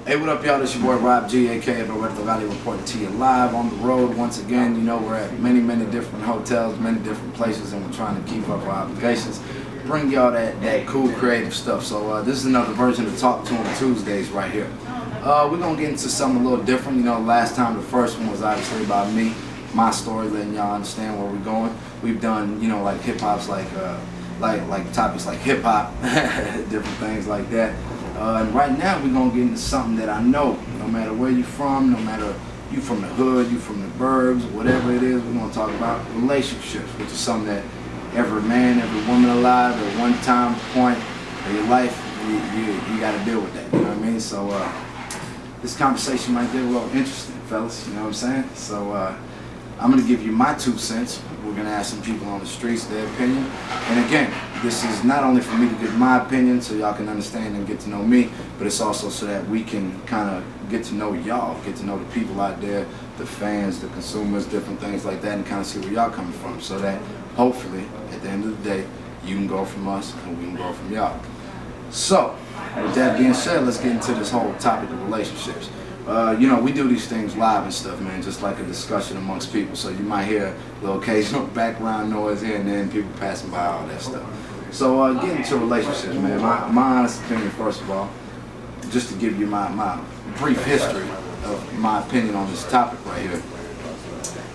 Hey, what up, y'all? This your boy Rob G, aka Roberto Valley, reporting to you live on the road once again. You know, we're at many different hotels, many different places, and we're trying to keep up our obligations. Bring y'all that cool, creative stuff. So this is another version of Talk to 'em Tuesdays right here. We're gonna get into something a little different. You know, last time the first one was obviously about me, my story, letting y'all understand where we're going. We've done, you know, like hip hop's like topics like hip hop, different things like that. And right now we're gonna get into something that I know, no matter where you're from, no matter you from the hood, you from the burbs, whatever it is, we're gonna talk about relationships, which is something that every man, every woman alive at one time point of your life, you gotta deal with that, you know what I mean? So this conversation might get a little interesting, fellas, you know what I'm saying? So I'm gonna give you my 2 cents. We're gonna ask some people on the streets their opinion. And again, this is not only for me to give my opinion so y'all can understand and get to know me, but it's also so that we can kind of get to know y'all, get to know the people out there, the fans, the consumers, different things like that, and kind of see where y'all coming from, so that hopefully at the end of the day, you can go from us and we can go from y'all. So, with that being said, let's get into this whole topic of relationships. You know, we do these things live and stuff, man, just like a discussion amongst people. So you might hear a little occasional background noise here and then, people passing by, all that stuff. So get into relationships, man. My honest opinion, first of all, just to give you my brief history of my opinion on this topic right here.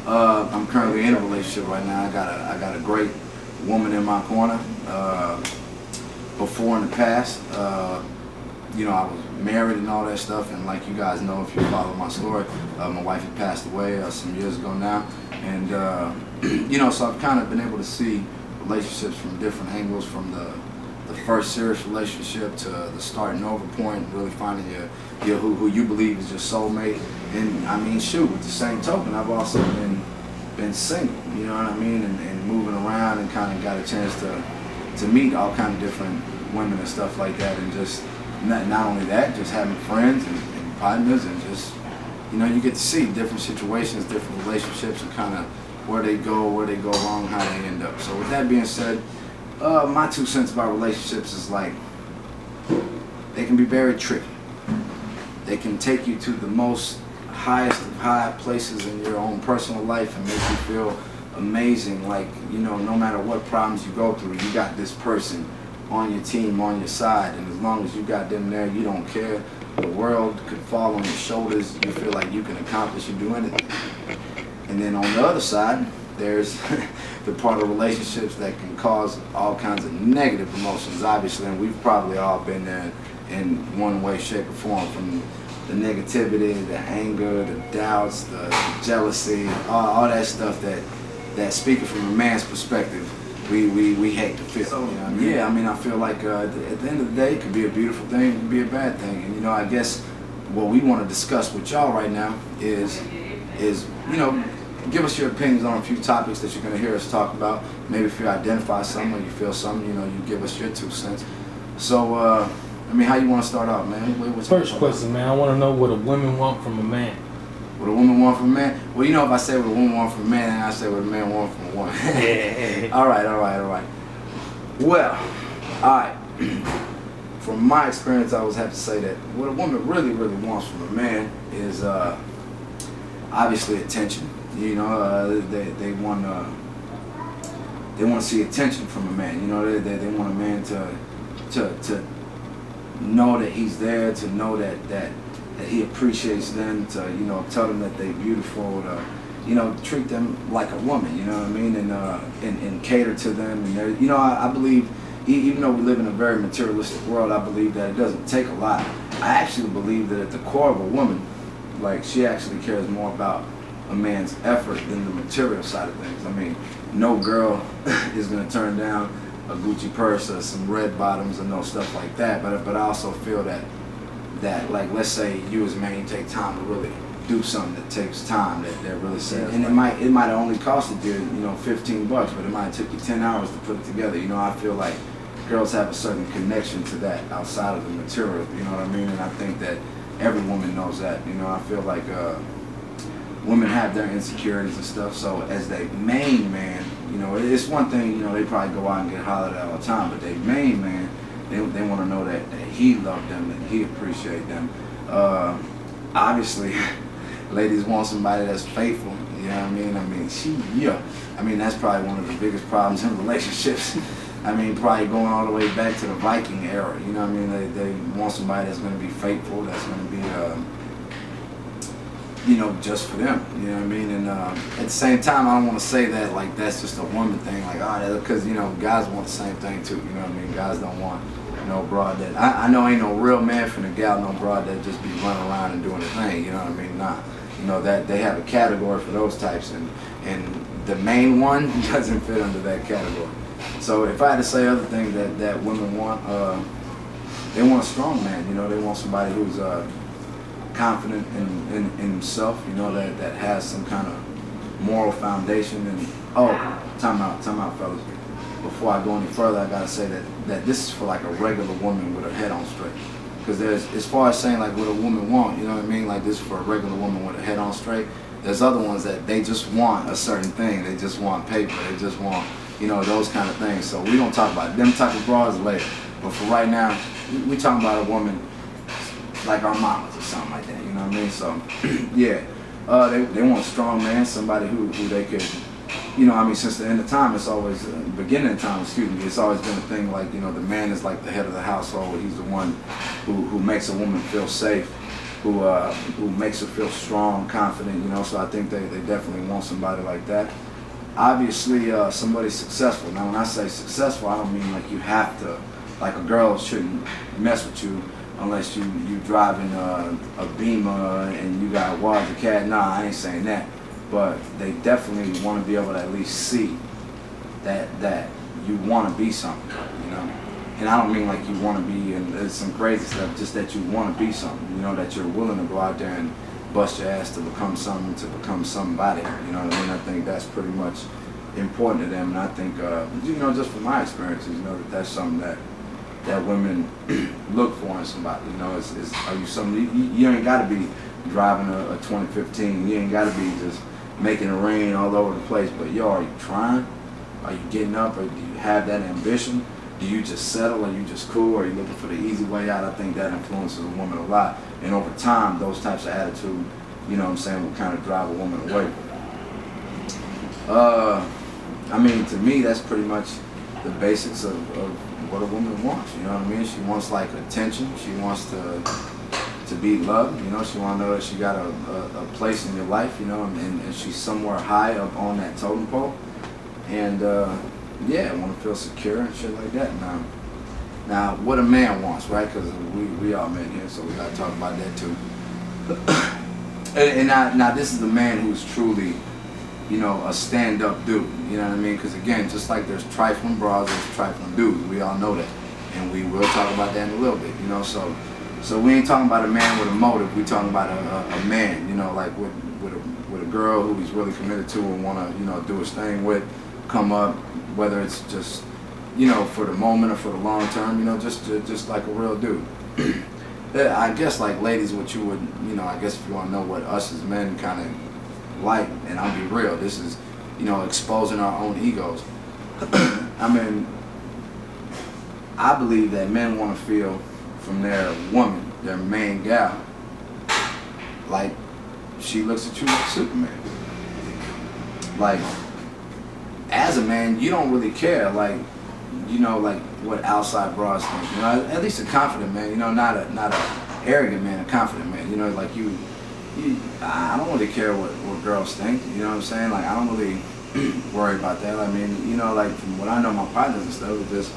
I'm currently in a relationship right now. I got a great woman in my corner. Before in the past, you know, I was married and all that stuff, and like you guys know if you follow my story, my wife had passed away some years ago now, and you know, so I've kind of been able to see relationships from different angles, from the first serious relationship to the starting over point, really finding your who you believe is your soulmate. And I mean, shoot, with the same token, I've also been single, you know what I mean, and moving around, and kind of got a chance to meet all kind of different women and stuff like that, and just not only that, just having friends and partners, and just, you know, you get to see different situations, different relationships, and kind of where they go wrong, how they end up. So with that being said, my 2 cents about relationships is like, they can be very tricky. They can take you to the most highest of high places in your own personal life and make you feel amazing. Like, you know, no matter what problems you go through, you got this person on your team, on your side, and as long as you got them there, you don't care. The world could fall on your shoulders. You feel like you can accomplish and do anything. And then on the other side, there's the part of relationships that can cause all kinds of negative emotions, obviously, and we've probably all been there in one way, shape, or form, from the negativity, the anger, the doubts, the jealousy, all that stuff that speaking from a man's perspective, we hate to feel. So, you know, yeah, I mean, I feel like at the end of the day, it can be a beautiful thing, it can be a bad thing. And, you know, I guess what we want to discuss with y'all right now is, you know, give us your opinions on a few topics that you're going to hear us talk about. Maybe if you identify something or you feel something, you know, you give us your 2 cents. So, I mean, how you want to start out, man? First question, man, I want to know what a woman want from a man. What a woman want from a man? Well, you know, if I say what a woman want from a man, then I say what a man want from a woman. Yeah. All right. Well, all right. From my experience, I always have to say that what a woman really wants from a man is obviously attention. You know, they want to see attention from a man. You know, they want a man to know that he's there, to know that he appreciates them, to, you know, tell them that they're beautiful, to, you know, treat them like a woman, you know what I mean, and cater to them. And you know, I believe, even though we live in a very materialistic world, I believe that it doesn't take a lot. I actually believe that at the core of a woman, like, she actually cares more about a man's effort than the material side of things. I mean, no girl is gonna turn down a Gucci purse or some red bottoms or no stuff like that. But I also feel that like, let's say you as a man, you take time to really do something that takes time, that really says, and it might only costed you, you know, $15, but it might have took you 10 hours to put it together. You know, I feel like girls have a certain connection to that outside of the material, you know what I mean? And I think that every woman knows that. You know, I feel like women have their insecurities and stuff, so as their main man, you know, it's one thing, you know, they probably go out and get hollered at all the time, but their main man, They want to know that he loved them and he appreciated them. Obviously, ladies want somebody that's faithful. You know what I mean? I mean, that's probably one of the biggest problems in relationships. I mean, probably going all the way back to the Viking era. You know what I mean? They want somebody that's going to be faithful, that's going to be, just for them. You know what I mean? And at the same time, I don't want to say that like that's just a woman thing. Like, because guys want the same thing too. You know what I mean? Guys don't want no broad that I know ain't no real man finna gal no broad that just be running around and doing the thing. You know what I mean? Nah. That they have a category for those types, and the main one doesn't fit under that category. So if I had to say other things that women want, they want a strong man. They want somebody who's confident in himself. That has some kind of moral foundation. And time out, fellas. Before I go any further, I gotta say that this is for like a regular woman with her head on straight. Because as far as saying like what a woman want, you know what I mean? Like this is for a regular woman with her head on straight. There's other ones that they just want a certain thing. They just want paper. They just want, those kind of things. So we don't talk about them type of bras later. But for right now, we talking about a woman like our mamas or something like that. You know what I mean? So yeah, they want a strong man, somebody who they could. Since the end of time, it's always, beginning of time, it's always been a thing like, the man is like the head of the household. He's the one who makes a woman feel safe, who makes her feel strong, confident, so I think they definitely want somebody like that. Obviously, somebody successful. Now, when I say successful, I don't mean like you have to, like a girl shouldn't mess with you unless you driving a Beamer and you got a Wodge Cat. Nah, I ain't saying that. But they definitely want to be able to at least see that you want to be something, And I don't mean like you want to be, and there's some crazy stuff, just that you want to be something, that you're willing to go out there and bust your ass to become something, to become somebody, you know what I mean? I think that's pretty much important to them, and I think, just from my experiences, that's something that women look for in somebody, are you something, you ain't got to be driving a 2015, you ain't got to be just making it rain all over the place, but are you trying? Are you getting up, or do you have that ambition? Do you just settle? Are you just cool? Are you looking for the easy way out? I think that influences a woman a lot, and over time, those types of attitude, will kind of drive a woman away. To me, that's pretty much the basics of what a woman wants. You know what I mean? She wants like attention. She wants to be loved, she want to know that she got a place in your life, and she's somewhere high up on that totem pole, and want to feel secure and shit like that. Now, what a man wants, right? Because we all men here, so we got to talk about that too. and now this is a man who's truly, a stand-up dude, you know what I mean? Because again, just like there's trifling bras, there's trifling dudes. We all know that, and we will talk about that in a little bit, So we ain't talking about a man with a motive. We talking about a man, like with a girl who he's really committed to and want to, do his thing with, come up, whether it's just, for the moment or for the long term, just like a real dude. I guess like ladies, what you would, I guess if you want to know what us as men kind of like, and I'll be real, this is, exposing our own egos. I believe that men want to feel from their woman, their main gal, like she looks at you like Superman. Like, as a man, you don't really care, like what outside bras think. At least a confident man, not a arrogant man, a confident man. Like you I don't really care what girls think. You know what I'm saying? Like I don't really worry about that. Like from what I know, my partners and stuff, it's just.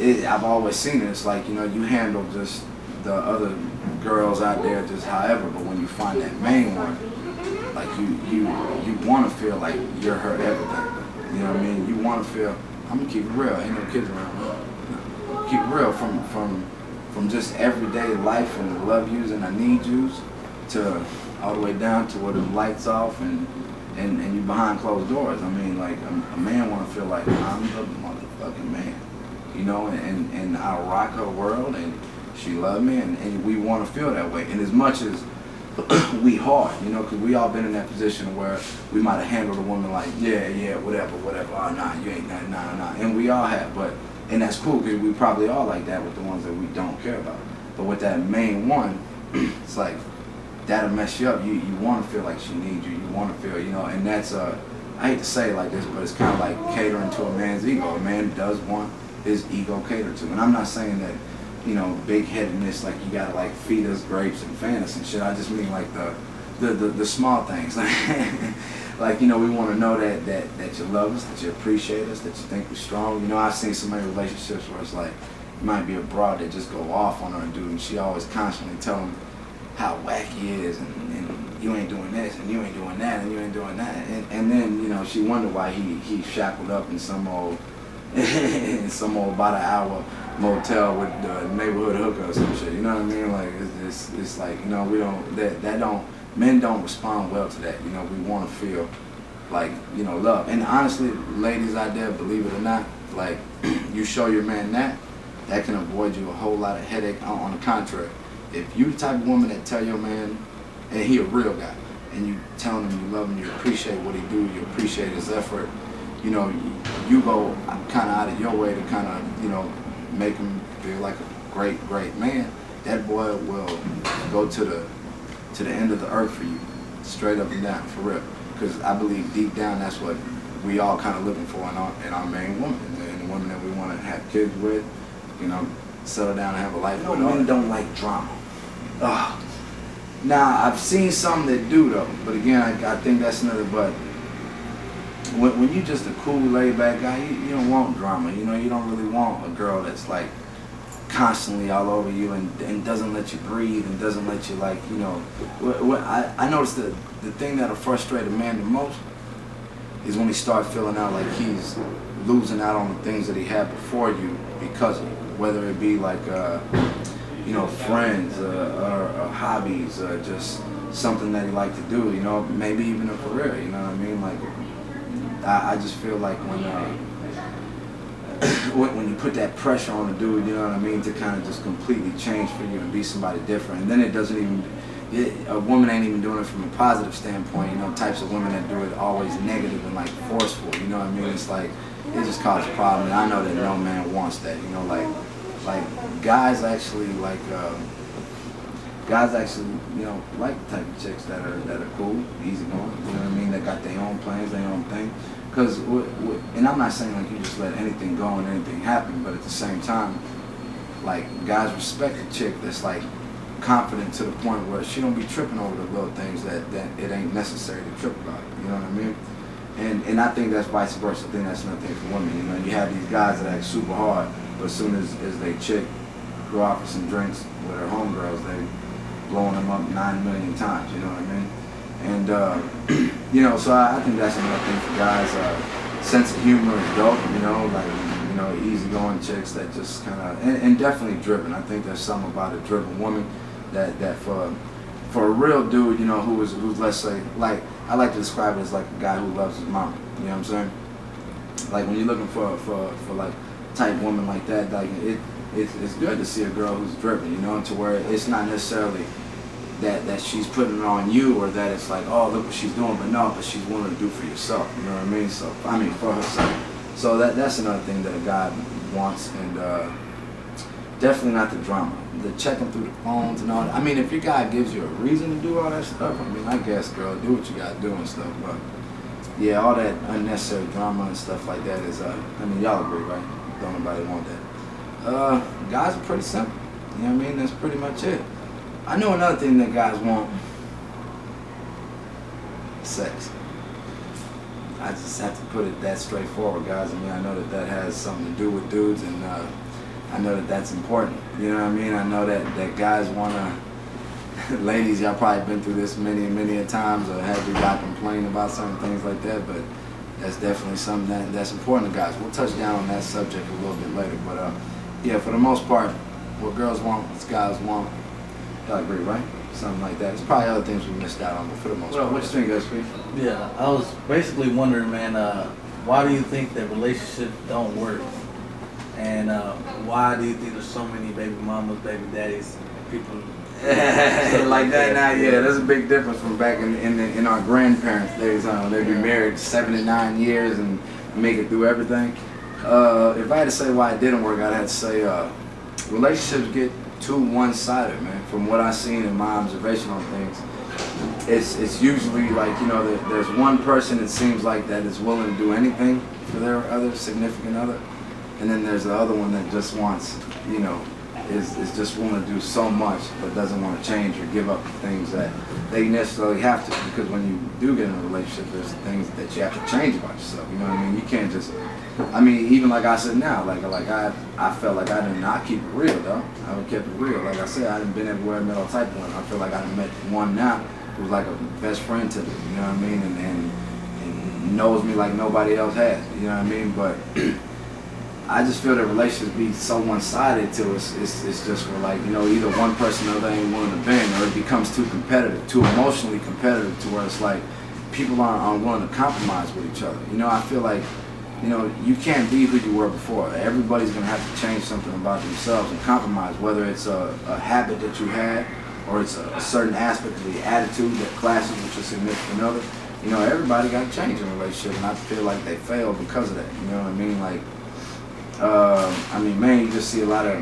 I've always seen it. It's like, you handle just the other girls out there just however, but when you find that main one, like you want to feel like you're her everything. You know what I mean? You want to feel, I'm going to keep it real. Ain't no kids around. Keep it real from just everyday life and the love yous and I need yous to all the way down to where the lights off and you behind closed doors. Like a man want to feel like I'm the motherfucking man. And I rock her world, and she love me, and we want to feel that way. And as much as we hard, because we all been in that position where we might have handled a woman like, yeah, whatever, oh, nah, you ain't nothing, nah. And we all have, but and that's cool because we probably are like that with the ones that we don't care about. But with that main one, it's like that'll mess you up. You want to feel like she needs you. You want to feel, and that's I hate to say it like this, but it's kind of like catering to a man's ego. A man does want his ego catered to, and I'm not saying that, big-headedness, like you gotta like feed us grapes and fan us and shit. I just mean like the small things, like we want to know that you love us, that you appreciate us, that you think we're strong. I've seen so many relationships where it's like it might be a broad that just go off on her dude, and she always constantly tell him how whack he is, and you ain't doing this, and you ain't doing that, and you ain't doing that, and then she wonder why he shackled up in some old about an hour motel with the neighborhood hooker or some shit. You know what I mean? Like it's like we don't men don't respond well to that. We want to feel like love. And honestly, ladies out there, believe it or not, like you show your man that can avoid you a whole lot of headache. On the contrary, if you the type of woman that tell your man, and he a real guy, and you telling him you love him, you appreciate what he do, you appreciate his effort, you go kind of out of your way to kind of make him feel like a great man. That boy will go to the end of the earth for you, straight up and down, for real. Because I believe deep down that's what we all kind of looking for in our main woman, and the woman that we want to have kids with, settle down and have a life with. Men don't like drama. Now I've seen some that do though, but again I think that's another. But when you just a cool, laid back guy, you don't want drama. You don't really want a girl that's like constantly all over you and doesn't let you breathe and doesn't let you like, I noticed the thing that'll frustrate a man the most is when he starts feeling out like he's losing out on the things that he had before you because of you. Whether it be like, friends or hobbies or just something that he like to do, maybe even a career, you know what I mean? Like, I just feel like when you put that pressure on a dude, you know what I mean, to kind of just completely change for you and be somebody different, and then it doesn't even, a woman ain't even doing it from a positive standpoint, types of women that do it always negative and like forceful, you know what I mean? It's like, it just causes a problem, and I know that no man wants that, like guys actually like, like the type of chicks that are cool, easy going, you know what I mean, that got their own plans, their own thing. Because, and I'm not saying like you just let anything go and anything happen, but at the same time, like guys respect a chick that's like confident to the point where she don't be tripping over the little things that it ain't necessary to trip about, you know what I mean? And I think that's vice versa. I think that's another thing for women. You have these guys that act super hard, but as soon as they chick go out for some drinks with her homegirls, they blowing them up 9 million times, you know what I mean? And, so I think that's another thing for guys. Sense of humor is dope, easygoing chicks that just kind of, and definitely driven. I think there's something about a driven woman that for a real dude, who's let's say, like, I like to describe it as like a guy who loves his mama, you know what I'm saying? Like when you're looking for like type woman like that, like it's good to see a girl who's driven, to where it's not necessarily that she's putting it on you or that it's like, oh, look what she's doing, but she's willing to do for yourself, you know what I mean? So, for herself. So that's another thing that a guy wants, and definitely not the drama. The checking through the phones and all that. I mean, if your guy gives you a reason to do all that stuff, I guess, girl, do what you gotta do and stuff, but yeah, all that unnecessary drama and stuff like that is, y'all agree, right? Don't nobody want that. Guys are pretty simple, you know what I mean? That's pretty much it. I know another thing that guys want: sex. I just have to put it that straightforward, guys. I know that has something to do with dudes, and I know that that's important. You know what I mean? I know that guys want to, ladies, y'all probably been through this many a times, or have you guys complained about certain things like that, but that's definitely something that's important to guys. We'll touch down on that subject a little bit later, but yeah, for the most part, what girls want, what guys want, y'all agree, right? Something like that. There's probably other things we missed out on, but for the most part. What you think, guys? Yeah, I was basically wondering, man, why do you think that relationships don't work? And why do you think there's so many baby mamas, baby daddies, people like that now? Yeah, there's a big difference from back in our grandparents' days. They'd be married 7 to 9 years and make it through everything. If I had to say why it didn't work, I'd have to say relationships get too one-sided, man. From what I've seen in my observation on things, it's usually like, you know, there's one person it seems like that is willing to do anything for their other significant other, and then there's the other one that just wants, you know, is just willing to do so much but doesn't want to change or give up the things that they necessarily have to, because when you do get in a relationship, there's things that you have to change about yourself. You know what I mean? You can't just, I mean, even like I said now, like I felt like I did not keep it real, though. I would keep it real. Like I said, I done been everywhere, met all type of women. I feel like I done met one now who's like a best friend to me. You know what I mean? And knows me like nobody else has. You know what I mean? But I just feel that relationships be so one-sided to us. It's just where, like, you know, either one person or the other ain't willing to bend, or it becomes too competitive, too emotionally competitive, to where it's like people aren't willing to compromise with each other. You know, I feel like, you know, you can't be who you were before. Everybody's gonna have to change something about themselves and compromise, whether it's a habit that you had, or it's a certain aspect of the attitude that clashes with your significant other. You know, everybody got to change in a relationship, and I feel like they fail because of that. You know what I mean? Like, I mean, man, you just see a lot of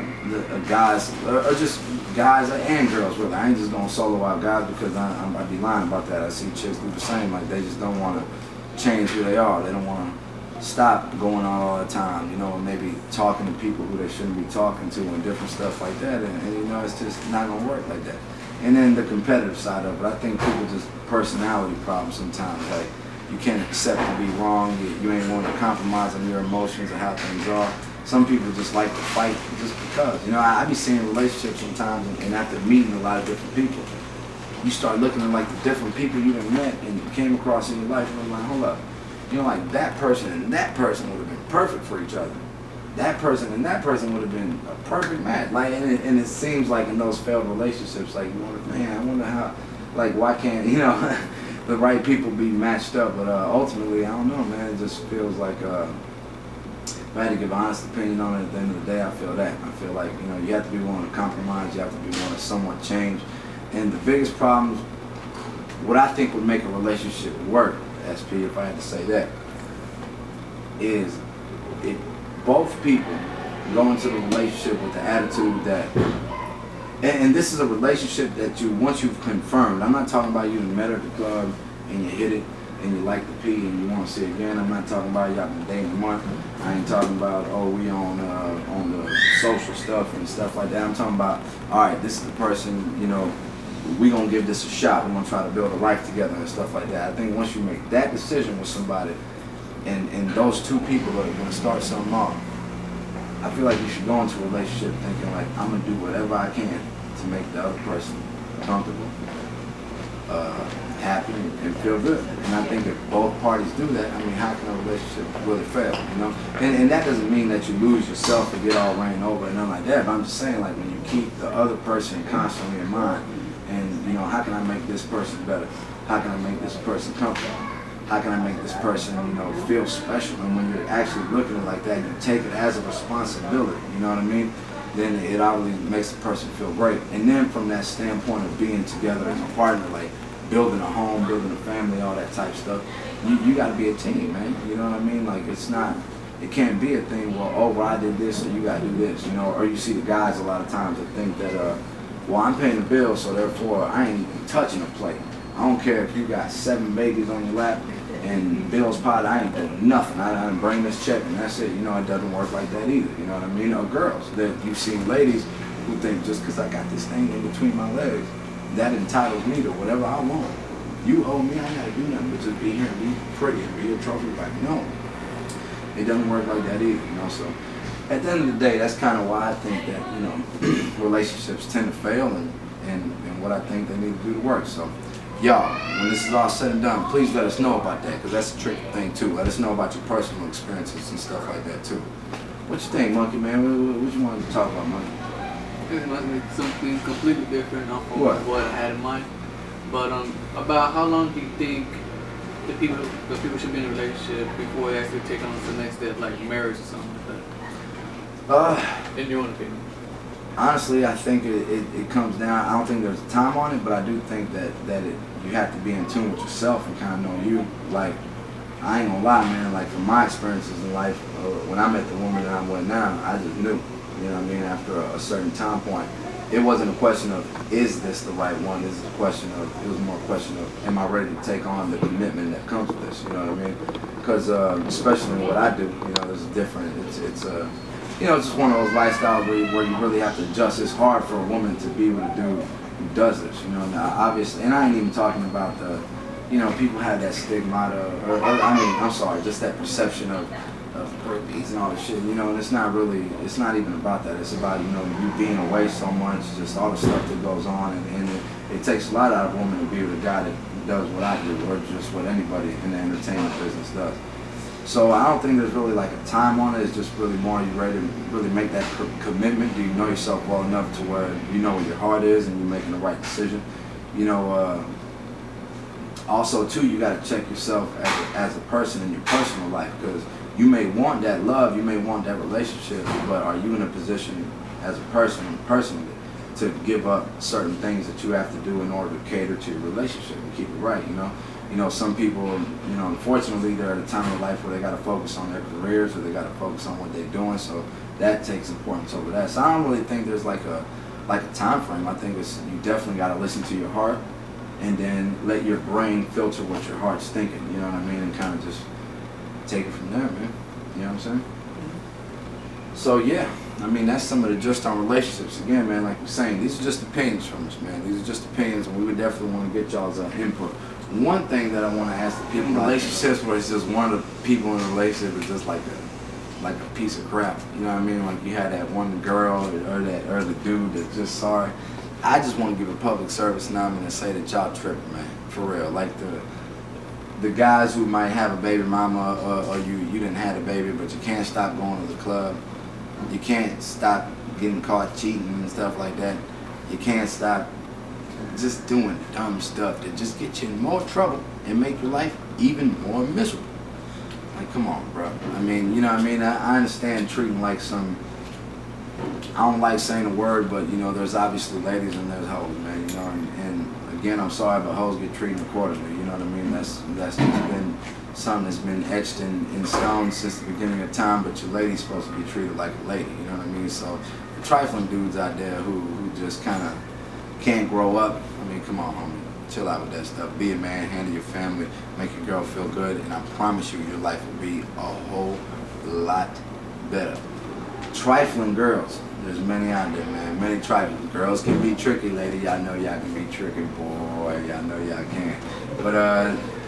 guys, or just guys and girls, really. I ain't just gonna solo out guys, because I'd be lying about that. I see chicks do the same. Like, they just don't want to change who they are. They don't want to stop going on all the time, you know, maybe talking to people who they shouldn't be talking to and different stuff like that. And you know, it's just not gonna work like that. And then the competitive side of it, I think people just personality problems sometimes. Like, you can't accept to be wrong. You ain't willing to compromise on your emotions and how things are. Some people just like to fight just because. You know, I be seeing relationships sometimes, and after meeting a lot of different people, you start looking at like the different people you done met and you came across in your life, and I'm like, hold up. You know, like that person and that person would have been perfect for each other. That person and that person would have been a perfect match. Like, and it seems like in those failed relationships, like, you wonder, man, I wonder how, like, why can't, you know, the right people be matched up? But ultimately, I don't know, man. It just feels like, if I had to give an honest opinion on it, at the end of the day, I feel that. I feel like, you know, you have to be willing to compromise. You have to be willing to somewhat change. And the biggest problems, what I think would make a relationship work, SP, if I had to say that, is if both people go into the relationship with the attitude that, and this is a relationship that you, once you've confirmed, I'm not talking about you met her at the club and you hit it and you like the P and you want to see it again. I'm not talking about y'all been dating a month. I ain't talking about, oh, we on the social stuff and stuff like that. I'm talking about, all right, this is the person, you know, we gonna give this a shot. We're gonna try to build a life together and stuff like that. I think once you make that decision with somebody, and those two people are gonna start something off, I feel like you should go into a relationship thinking like, I'm gonna do whatever I can to make the other person comfortable, happy, and feel good. And I think if both parties do that, I mean, how can a relationship really fail, you know? And that doesn't mean that you lose yourself or get all ran over and nothing like that, but I'm just saying, like, when you keep the other person constantly in mind, and, you know, how can I make this person better? How can I make this person comfortable? How can I make this person, you know, feel special? And when you're actually looking at it like that, you take it as a responsibility, you know what I mean? Then it obviously makes the person feel great. And then from that standpoint of being together as a partner, like building a home, building a family, all that type stuff, you got to be a team, man. You know what I mean? Like, it's not, it can't be a thing, well, I did this, so you got to do this, you know? Or you see the guys a lot of times that think that, well, I'm paying the bill, so therefore I ain't even touching a plate. I don't care if you got 7 babies on your lap and bills piled, I ain't doing nothing. I didn't bring this check and that's it. You know, it doesn't work like that either. You know what I mean? Or girls, that you've seen ladies who think just because I got this thing in between my legs, that entitles me to whatever I want. You owe me, I ain't gotta do nothing but just be here and be pretty and be a trophy wife. No, it doesn't work like that either, you know, so. At the end of the day, that's kind of why I think that, you know, relationships tend to fail and what I think they need to do to work. So, y'all, when this is all said and done, please let us know about that, because that's a tricky thing too. Let us know about your personal experiences and stuff like that too. What you think, Monkey Man? What you want to talk about, Monkey? It must be something completely different from what I had in mind. But about how long do you think the people should be in a relationship before they actually take on the next step, like marriage or something like that? In your own opinion. Honestly, I think it comes down. I don't think there's a time on it, but I do think that you have to be in tune with yourself and kind of know you. Like, I ain't gonna lie, man. Like from my experiences in life, when I met the woman that I'm with now, I just knew. You know what I mean? After a certain time point, it wasn't a question of is this the right one. This is a question of it was more a question of am I ready to take on the commitment that comes with this. You know what I mean? Because especially in what I do, you know, there's different. It's you know, it's just one of those lifestyles where you really have to adjust. It's hard for a woman to be with a dude who does this. You know, now obviously, and I ain't even talking about the. You know, people have that stigmata, or I mean, I'm sorry, just that perception of groupies and all this shit, you know, and it's not even about that. It's about, you know, you being away so much, just all the stuff that goes on, and it takes a lot out of a woman to be with a guy that does what I do, or just what anybody in the entertainment business does. So I don't think there's really like a time on it. It's just really more, you ready to really make that commitment? Do you know yourself well enough to where you know where your heart is and you're making the right decision? You know, also, too, you got to check yourself as a person in your personal life, because you may want that love, you may want that relationship, but are you in a position as a person, personally, to give up certain things that you have to do in order to cater to your relationship and keep it right, you know? You know, some people, you know, unfortunately, they're at a time of life where they got to focus on their careers or they got to focus on what they're doing, so that takes importance over that. So I don't really think there's like a time frame. I think it's you definitely got to listen to your heart, and then let your brain filter what your heart's thinking, you know what I mean, and kind of just take it from there, man. You know what I'm saying? So yeah, I mean, that's some of the just on relationships. Again, man, like we're saying, these are just opinions from us, man. These are just opinions, and we would definitely want to get y'all's input. One thing that I want to ask the people in relationships where it's just one of the people in a relationship is just like a piece of crap. You know what I mean? Like you had that one girl or the dude that's just sorry. I just want to give a public service announcement and say that y'all tripping, man, for real. Like the guys who might have a baby mama or you didn't have a baby, but you can't stop going to the club. You can't stop getting caught cheating and stuff like that. You can't stop just doing dumb stuff that just get you in more trouble and make your life even more miserable. Like, come on, bro. I mean, you know what I mean? I understand treating like some... I don't like saying the word, but you know, there's obviously ladies and there's hoes, man. You know, and again, I'm sorry, but hoes get treated accordingly. You know what I mean? That's just been something that's been etched in stone since the beginning of time. But your lady's supposed to be treated like a lady. You know what I mean? So, the trifling dudes out there who just kind of can't grow up. I mean, come on, homie, chill out with that stuff. Be a man, handle your family, make your girl feel good, and I promise you, your life will be a whole lot better. Trifling girls, there's many out there, man. Many trifling girls can be tricky, lady. Y'all know y'all can be tricky, boy. Y'all know y'all can. But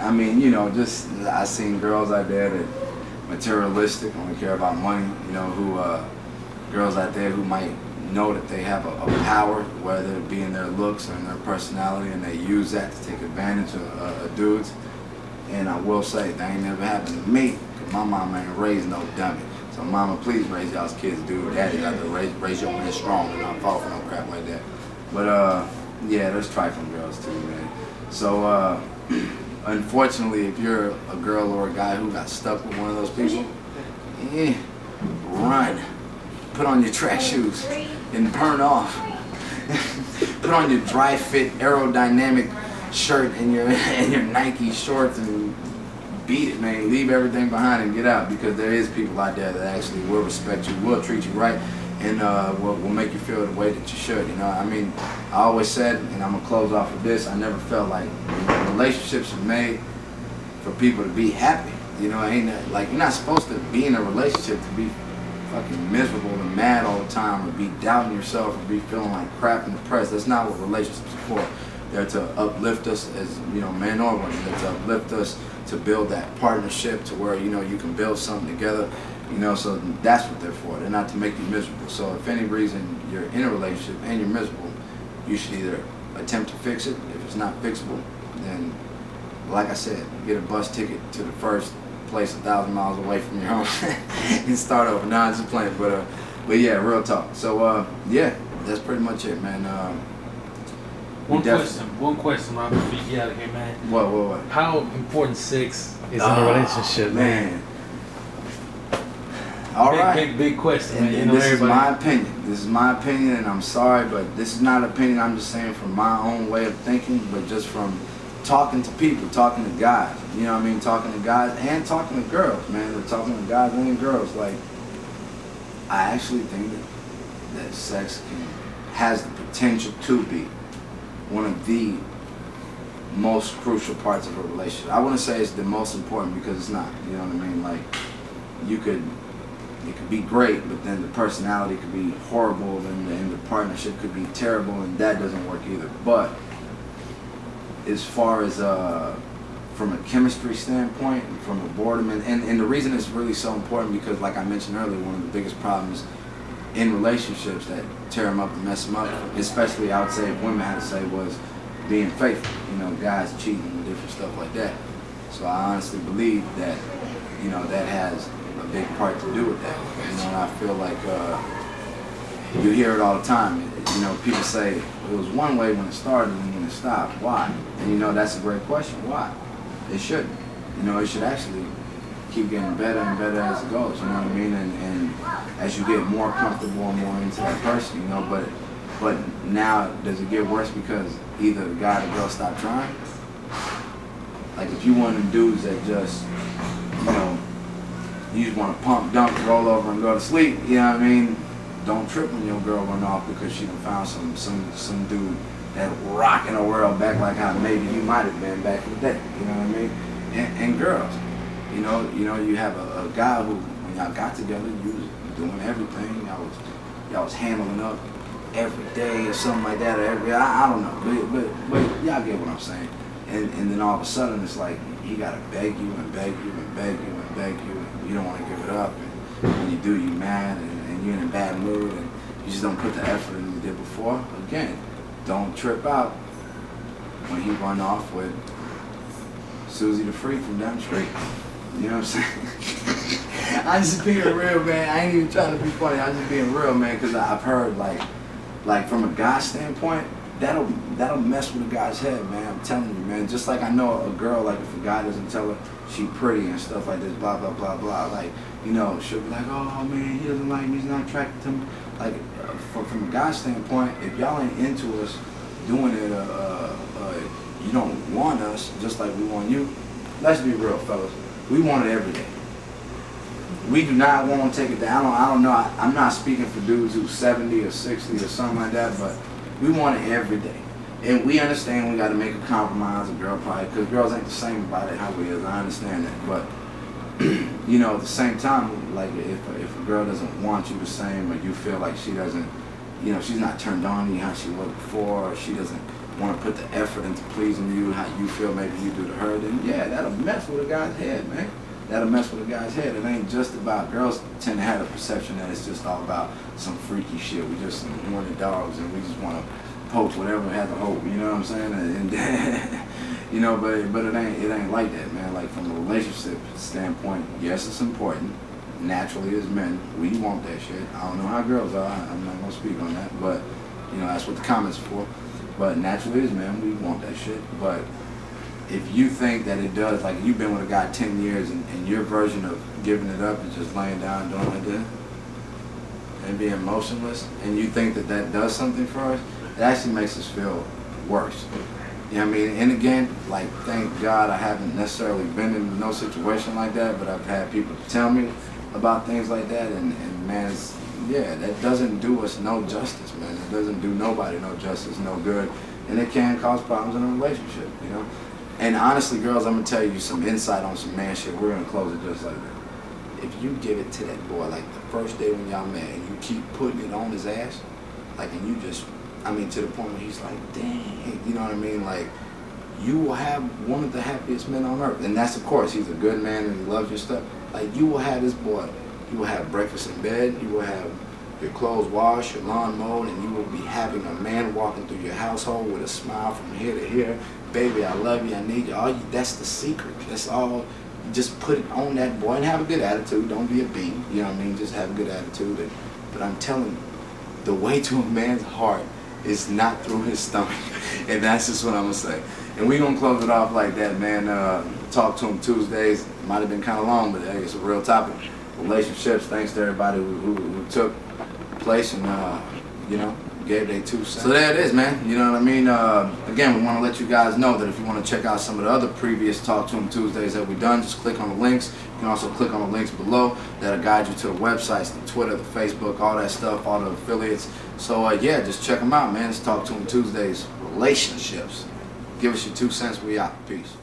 I mean, you know, just I seen girls out there that materialistic, only care about money. You know, who girls out there who might know that they have a power, whether it be in their looks or in their personality, and they use that to take advantage of dudes. And I will say that ain't never happened to me, cause my mama ain't raised no dummy. So mama, please raise y'all's kids, dude. Daddy out there, raise your man strong and not fall for no crap like that. But yeah, there's trifling girls too, man. So unfortunately, if you're a girl or a guy who got stuck with one of those people, run. Put on your track shoes and burn off. Put on your dry fit aerodynamic shirt and your Nike shorts and beat it, man. Leave everything behind and get out, because there is people out there that actually will respect you, will treat you right, and will make you feel the way that you should. You know, I mean, I always said, and I'm gonna close off with this, I never felt like relationships are made for people to be happy. You know, like you're not supposed to be in a relationship to be fucking miserable and mad all the time, or be doubting yourself, or be feeling like crap and depressed. That's not what relationships are for. They're to uplift us as, you know, men or women. They're to uplift us, to build that partnership to where, you know, you can build something together, you know, so that's what they're for. They're not to make you miserable. So if any reason you're in a relationship and you're miserable, you should either attempt to fix it. If it's not fixable, then, like I said, get a bus ticket to the first place 1,000 miles away from your home and start over. Nah, I'm just playing, but yeah, real talk. So yeah, that's pretty much it, man. One question, Ron, before you get out of here, man. What? How important sex is in a relationship, man? All right. Big question, man. And this is my opinion. This is my opinion, and I'm sorry, but this is not an opinion. I'm just saying from my own way of thinking, but just from talking to people, talking to guys, you know what I mean, talking to guys and talking to girls, man. They're talking to guys and girls. Like, I actually think that sex has the potential to be one of the most crucial parts of a relationship. I wouldn't say it's the most important because it's not. You know what I mean? Like, it could be great, but then the personality could be horrible, and the partnership could be terrible, and that doesn't work either. But as far as from a chemistry standpoint, and from a boredom, and the reason it's really so important because, like I mentioned earlier, one of the biggest problems in relationships that tear them up and mess them up, especially I would say if women had to say, was being faithful. You know, guys cheating and different stuff like that. So I honestly believe that, you know, that has a big part to do with that. You know, and I feel like you hear it all the time. You know, people say it was one way when it started and when it stopped. Why? And you know, that's a great question. Why? It shouldn't. You know, it should actually keep getting better and better as it goes. You know what I mean? And as you get more comfortable and more into that person, you know. But now, does it get worse because either the guy or the girl stop trying? Like, if you one of them dudes that just, you know, you just want to pump, dump, roll over, and go to sleep, you know what I mean? Don't trip when your girl run off because she done found some dude that rocking the world back like how maybe you might have been back in the day. You know what I mean? And girls, you know, you have a guy who, when y'all got together, you was doing everything. Y'all was handling up every day or something like that, or I don't know, but y'all get what I'm saying. And then all of a sudden it's like he gotta beg you and beg you and beg you and beg you, and you don't want to give it up, and when you do, you mad, and you're in a bad mood, and you just don't put the effort in you did before. Again, don't trip out when he run off with Susie the Freak from down the street. You know what I'm saying? I'm just being real, man. I ain't even trying to be funny. I'm just being real, man, because I've heard like from a guy standpoint, that'll mess with a guy's head, man. I'm telling you, man. Just like I know a girl, like if a guy doesn't tell her she pretty and stuff like this, blah blah blah blah. Like, you know, she'll be like, oh man, he doesn't like me, he's not attracted to me. Like from a guy standpoint, if y'all ain't into us doing it, you don't want us just like we want you. Let's be real, fellas. We want it every day. We do not want to take it down. I don't know. I'm not speaking for dudes who's 70 or 60 or something like that, but we want it every day. And we understand we got to make a compromise, a girl probably, because girls ain't the same about it how we is. I understand that. But, you know, at the same time, like if a girl doesn't want you the same, or you feel like she doesn't, you know, she's not turned on you how she was before, or she doesn't want to put the effort into pleasing you how you feel maybe you do to her, then yeah, that'll mess with a guy's head, man. That'll mess with a guy's head. It ain't just about, girls tend to have the perception that it's just all about some freaky shit. We just some horny dogs and we just want to poke whatever has a hope, you know what I'm saying? And you know, but it ain't like that, man. Like from a relationship standpoint, yes, it's important. Naturally as men, we want that shit. I don't know how girls are, I'm not gonna speak on that, but you know, that's what the comments are for. But naturally as men, we want that shit. But if you think that it does, like you've been with a guy 10 years and your version of giving it up is just laying down and doing like this and being motionless, and you think that that does something for us, it actually makes us feel worse. You know what I mean? And again, like, thank God I haven't necessarily been in no situation like that, but I've had people tell me about things like that, and man, it's, yeah, that doesn't do us no justice, man. It doesn't do nobody no justice, no good, and it can cause problems in a relationship, you know? And honestly, girls, I'm gonna tell you some insight on some man shit. We're gonna close it just like that. If you give it to that boy, like the first day when y'all met, and you keep putting it on his ass, like, and you just, I mean, to the point where he's like, dang, you know what I mean? Like, you will have one of the happiest men on earth. And that's, of course, he's a good man and he loves your stuff. Like, you will have this boy, you will have breakfast in bed, you will have your clothes washed, your lawn mowed, and you will be having a man walking through your household with a smile from here to here. Baby, I love you, I need you. That's the secret. That's all. Just put it on that boy and have a good attitude. Don't be a bee. You know what I mean? Just have a good attitude. But I'm telling you, the way to a man's heart is not through his stomach. And that's just what I'm going to say. And we're going to close it off like that, man. Talk to him Tuesdays. Might have been kind of long, but hey, it's a real topic. Relationships. Thanks to everybody who took place. And, you know, Gave they 2 cents. So there it is, man. You know what I mean? Again, we want to let you guys know that if you want to check out some of the other previous Talk to 'em Tuesdays that we've done, just click on the links. You can also click on the links below that'll guide you to the websites, the Twitter, the Facebook, all that stuff, all the affiliates. So yeah, just check them out, man. It's Talk to 'em Tuesdays, relationships. Give us your 2 cents. We out. Peace.